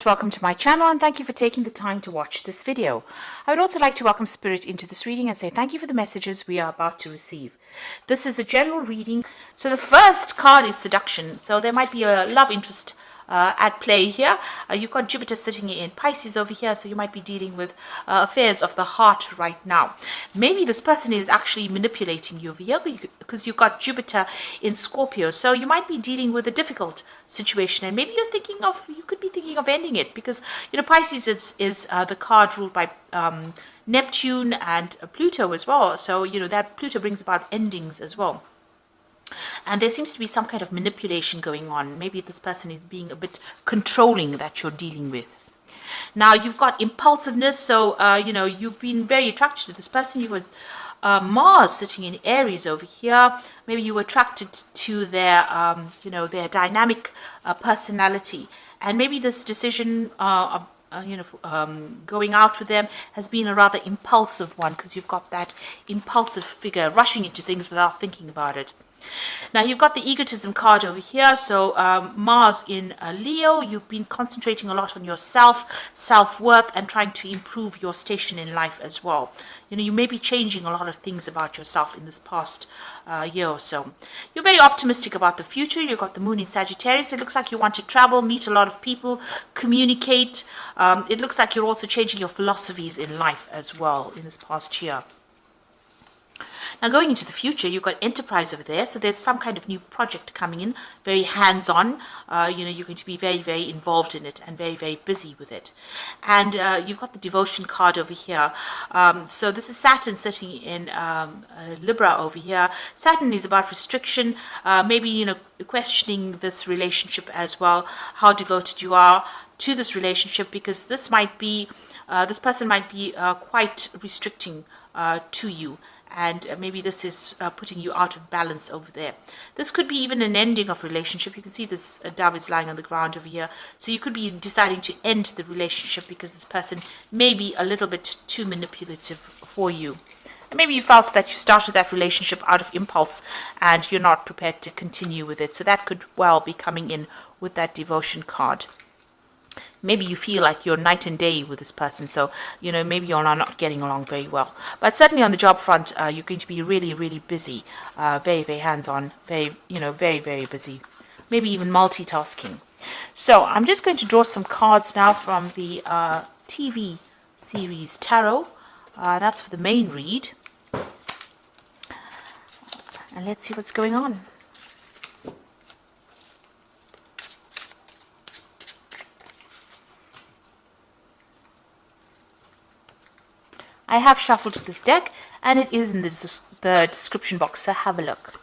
Welcome to my channel and thank you for taking the time to watch this video. I would also like to welcome Spirit into this reading and say thank you for the messages we are about to receive. This is a general reading. So the first card is seduction. So there might be a love interest at play here. You've got Jupiter sitting in Pisces over here, so you might be dealing with affairs of the heart right now. Maybe this person is actually manipulating you over here because you've got Jupiter in Scorpio, so you might be dealing with a difficult situation, and maybe you could be thinking of ending it because Pisces is the card ruled by Neptune and Pluto as well, so that Pluto brings about endings as well. And there seems to be some kind of manipulation going on. Maybe this person is being a bit controlling that you're dealing with. Now, you've got impulsiveness. So, you've been very attracted to this person. You was Mars sitting in Aries over here. Maybe you were attracted to their, their dynamic personality. And maybe this decision of going out with them has been a rather impulsive one because you've got that impulsive figure rushing into things without thinking about it. Now, you've got the egotism card over here. So Mars in Leo, you've been concentrating a lot on yourself, self-worth, and trying to improve your station in life as well. You may be changing a lot of things about yourself in this past year or so. You're very optimistic about the future. You've got the moon in Sagittarius. It looks like you want to travel, meet a lot of people, communicate. It looks like you're also changing your philosophies in life as well in this past year. Now, going into the future, you've got enterprise over there. So there's some kind of new project coming in, very hands-on. You're going to be very, very involved in it and very, very busy with it. And you've got the devotion card over here. So this is Saturn sitting in Libra over here. Saturn is about restriction, maybe, questioning this relationship as well, how devoted you are to this relationship, because this person might be quite restricting to you. And maybe this is putting you out of balance over there. This could be even an ending of relationship. You can see this dove is lying on the ground over here. So you could be deciding to end the relationship because this person may be a little bit too manipulative for you. And maybe you felt that you started that relationship out of impulse and you're not prepared to continue with it. So that could well be coming in with that devotion card. Maybe you feel like you're night and day with this person, so maybe you're not getting along very well. But certainly on the job front, you're going to be really, really busy, very, very hands-on, very, very, very busy. Maybe even multitasking. So I'm just going to draw some cards now from the TV series Tarot. That's for the main read, and let's see what's going on. I have shuffled this deck, and it is in the description box, so have a look.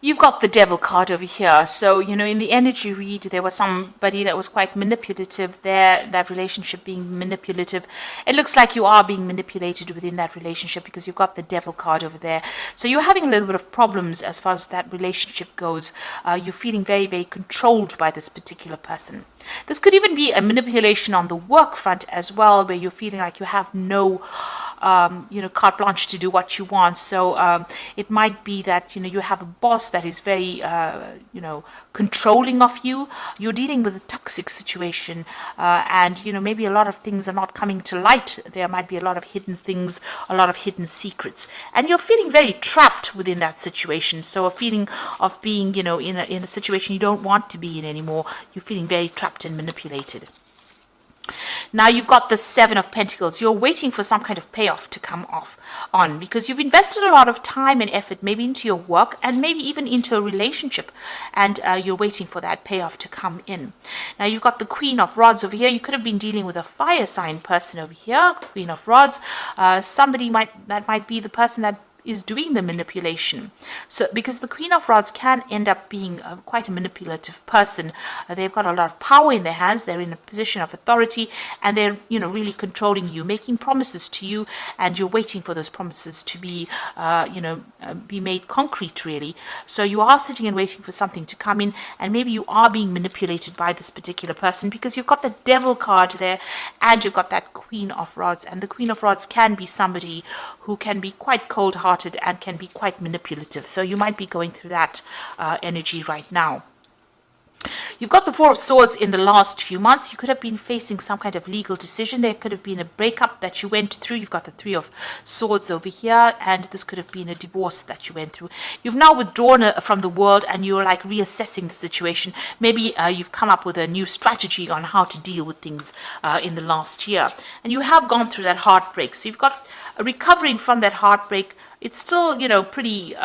You've got the devil card over here. So, in the energy read, there was somebody that was quite manipulative there, that relationship being manipulative. It looks like you are being manipulated within that relationship because you've got the devil card over there. So you're having a little bit of problems as far as that relationship goes. You're feeling very, very controlled by this particular person. This could even be a manipulation on the work front as well, where you're feeling like you have no carte blanche to do what you want. So it might be that you have a boss that is very controlling of you. You're dealing with a toxic situation, and maybe a lot of things are not coming to light. There might be a lot of hidden things, a lot of hidden secrets, and you're feeling very trapped within that situation. So a feeling of being in a situation you don't want to be in anymore. You're feeling very trapped and manipulated. Now you've got the Seven of Pentacles. You're waiting for some kind of payoff to come on because you've invested a lot of time and effort maybe into your work and maybe even into a relationship, and you're waiting for that payoff to come in. Now you've got the Queen of Rods over here. You could have been dealing with a fire sign person over here, Queen of Rods. Somebody that might be the person that is doing the manipulation. So because the Queen of Rods can end up being quite a manipulative person. They've got a lot of power in their hands. They're in a position of authority, and they're, you know, really controlling you, making promises to you, and you're waiting for those promises to be, be made concrete, really. So you are sitting and waiting for something to come in, and maybe you are being manipulated by this particular person because you've got the Devil card there, and you've got that Queen of Rods. And the Queen of Rods can be somebody who can be quite cold-hearted and can be quite manipulative. So you might be going through that energy right now. You've got the Four of Swords in the last few months. You could have been facing some kind of legal decision. There could have been a breakup that you went through. You've got the Three of Swords over here, and this could have been a divorce that you went through. You've now withdrawn from the world, and you're like reassessing the situation. Maybe you've come up with a new strategy on how to deal with things in the last year. And you have gone through that heartbreak. So you've got recovering from that heartbreak. It's still, pretty,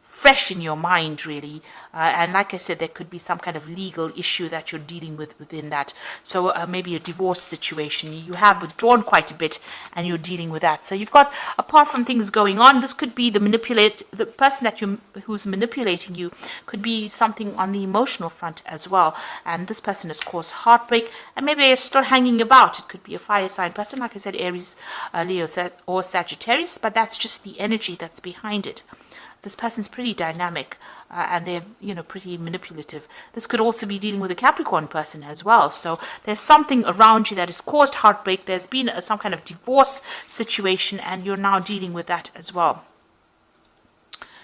fresh in your mind, really. And like I said, there could be some kind of legal issue that you're dealing with within that. So maybe a divorce situation. You have withdrawn quite a bit, and you're dealing with that. So you've got, apart from things going on, this could be the person who's manipulating you could be something on the emotional front as well. And this person has caused heartbreak, and maybe they're still hanging about. It could be a fire sign person, like I said, Aries, Leo, or Sagittarius, but that's just the energy that's behind it. This person's pretty dynamic, and they're, pretty manipulative. This could also be dealing with a Capricorn person as well. So there's something around you that has caused heartbreak. There's been some kind of divorce situation, and you're now dealing with that as well.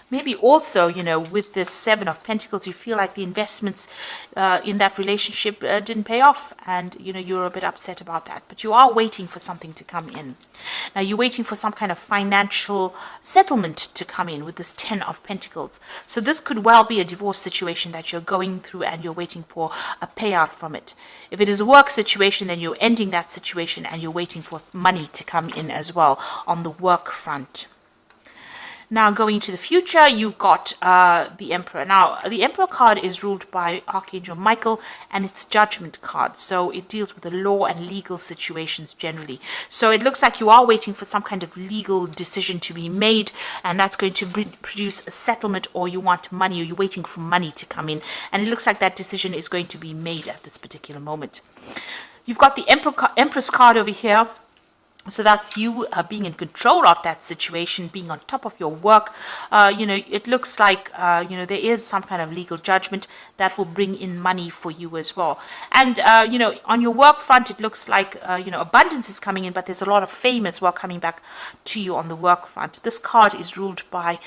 Maybe also, with this Seven of Pentacles, you feel like the investments in that relationship didn't pay off, and, you're a bit upset about that. But you are waiting for something to come in. Now, you're waiting for some kind of financial settlement to come in with this Ten of Pentacles. So this could well be a divorce situation that you're going through, and you're waiting for a payout from it. If it is a work situation, then you're ending that situation, and you're waiting for money to come in as well on the work front. Now, going into the future, you've got the Emperor. Now, the Emperor card is ruled by Archangel Michael, and it's Judgment card. So it deals with the law and legal situations generally. So it looks like you are waiting for some kind of legal decision to be made, and that's going to produce a settlement, or you want money, or you're waiting for money to come in. And it looks like that decision is going to be made at this particular moment. You've got the Empress card over here. So that's you being in control of that situation, being on top of your work. It looks like, there is some kind of legal judgment that will bring in money for you as well. And, on your work front, it looks like, abundance is coming in, but there's a lot of fame as well coming back to you on the work front. This card is ruled by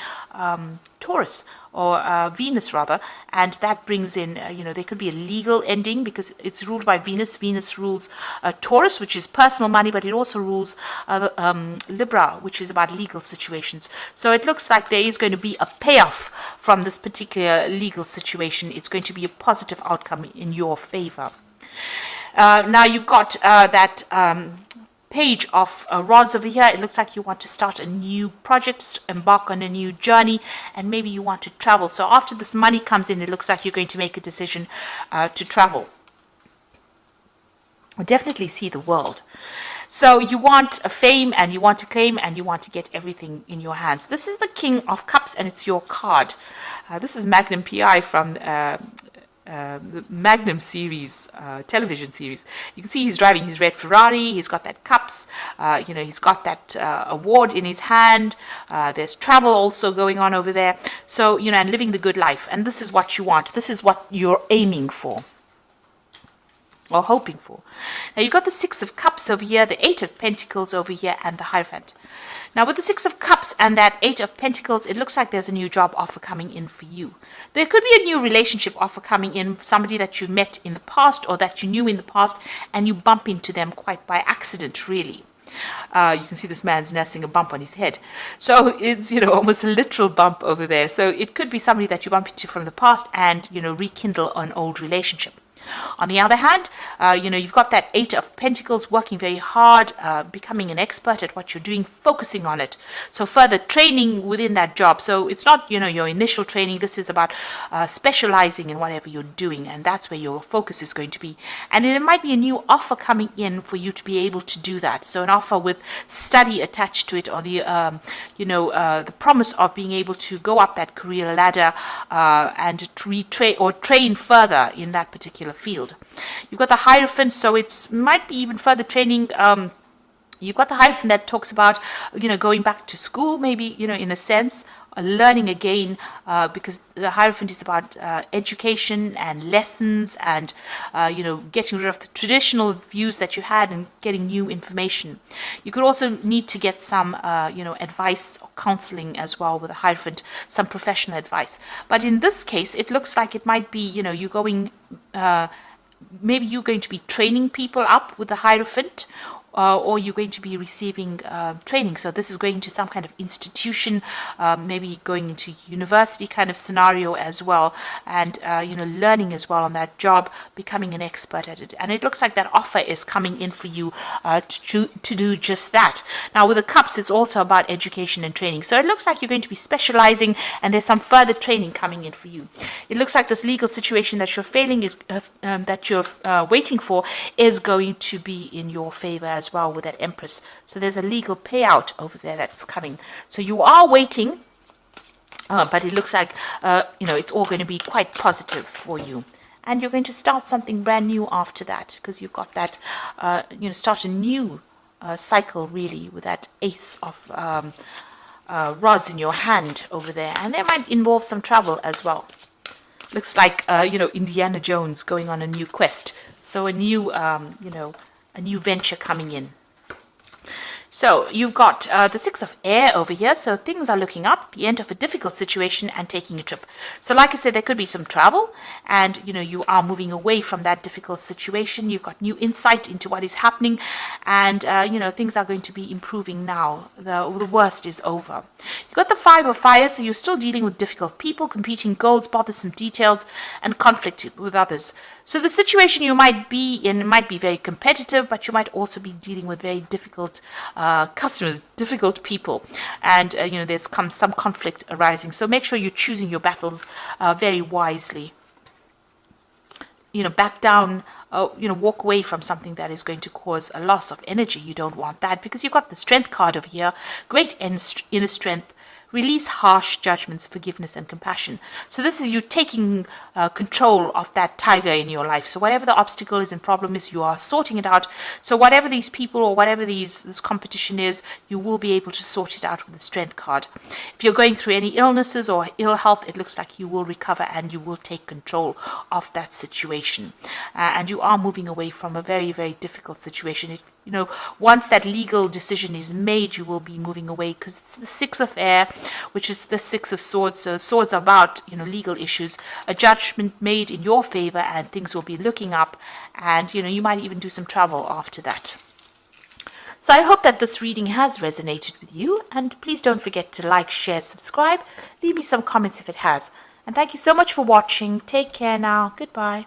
Taurus, or Venus rather, and that brings in, there could be a legal ending because it's ruled by Venus. Venus rules Taurus, which is personal money, but it also rules Libra, which is about legal situations. So it looks like there is going to be a payoff from this particular legal situation. It's going to be a positive outcome in your favor. Now you've got that Page of Rods over here. It looks like you want to start a new project, embark on a new journey, and maybe you want to travel. So after this money comes in, it looks like you're going to make a decision to travel. Or definitely see the world. So you want a fame, and you want to claim, and you want to get everything in your hands. This is the King of Cups, and it's your card. This is Magnum PI from the Magnum series, television series. You can see he's driving his red Ferrari. He's got that cups. He's got that award in his hand. There's travel also going on over there. So, and living the good life. And this is what you want. This is what you're aiming for, or hoping for. Now you've got the Six of Cups over here, the Eight of Pentacles over here, and the Hierophant. Now with the Six of Cups and that Eight of Pentacles, it looks like there's a new job offer coming in for you. There could be a new relationship offer coming in, somebody that you met in the past or that you knew in the past, and you bump into them quite by accident, really. You can see this man's nursing a bump on his head. So it's, almost a literal bump over there. So it could be somebody that you bump into from the past and, rekindle an old relationship. On the other hand, you've got that Eight of Pentacles, working very hard, becoming an expert at what you're doing, focusing on it. So further training within that job. So it's not, your initial training. This is about specializing in whatever you're doing, and that's where your focus is going to be. And it might be a new offer coming in for you to be able to do that. So an offer with study attached to it, or the promise of being able to go up that career ladder and train further in that particular field. You've got the Hierophant, so it might be even further training. You've got the Hierophant that talks about, going back to school, maybe, in a sense, learning again, because the Hierophant is about education and lessons and, getting rid of the traditional views that you had and getting new information. You could also need to get some, advice or counseling as well with the Hierophant, some professional advice. But in this case, it looks like it might be, you going, maybe you're going to be training people up with the Hierophant, or you're going to be receiving training. So this is going to some kind of institution, maybe going into university kind of scenario as well, and learning as well on that job, becoming an expert at it. And it looks like that offer is coming in for you to do just that. Now with the Cups, it's also about education and training. So it looks like you're going to be specializing, and there's some further training coming in for you. It looks like this legal situation that you're waiting for is going to be in your favor as well with that Empress. So there's a legal payout over there that's coming. So you are waiting, but it looks like it's all going to be quite positive for you. And you're going to start something brand new after that, because you've got that, start a new cycle really with that Ace of Rods in your hand over there. And that might involve some travel as well. Looks like, Indiana Jones going on a new quest. So a new, a new venture coming in. So you've got the Six of Air over here. So things are looking up, the end of a difficult situation and taking a trip. So like I said, there could be some travel, and you are moving away from that difficult situation. You've got new insight into what is happening, and things are going to be improving now. The worst is over. You've got the Five of Fire, so you're still dealing with difficult people, competing goals, bothersome details, and conflict with others. So the situation you might be in might be very competitive, but you might also be dealing with very difficult customers, difficult people, and there's some conflict arising. So make sure you're choosing your battles very wisely. Back down, walk away from something that is going to cause a loss of energy. You don't want that, because you've got the Strength card over here, great inner strength. Release harsh judgments, forgiveness, and compassion. So this is you taking control of that tiger in your life. So whatever the obstacle is and problem is, you are sorting it out. So whatever these people or whatever this competition is, you will be able to sort it out with the Strength card. If you're going through any illnesses or ill health, it looks like you will recover and you will take control of that situation. And you are moving away from a very, very difficult situation. Once that legal decision is made, you will be moving away, because it's the Six of Air, which is the Six of Swords. So swords are about, legal issues, a judgment made in your favor, and things will be looking up, and, you might even do some travel after that. So I hope that this reading has resonated with you, and please don't forget to like, share, subscribe, leave me some comments if it has. And thank you so much for watching. Take care now. Goodbye.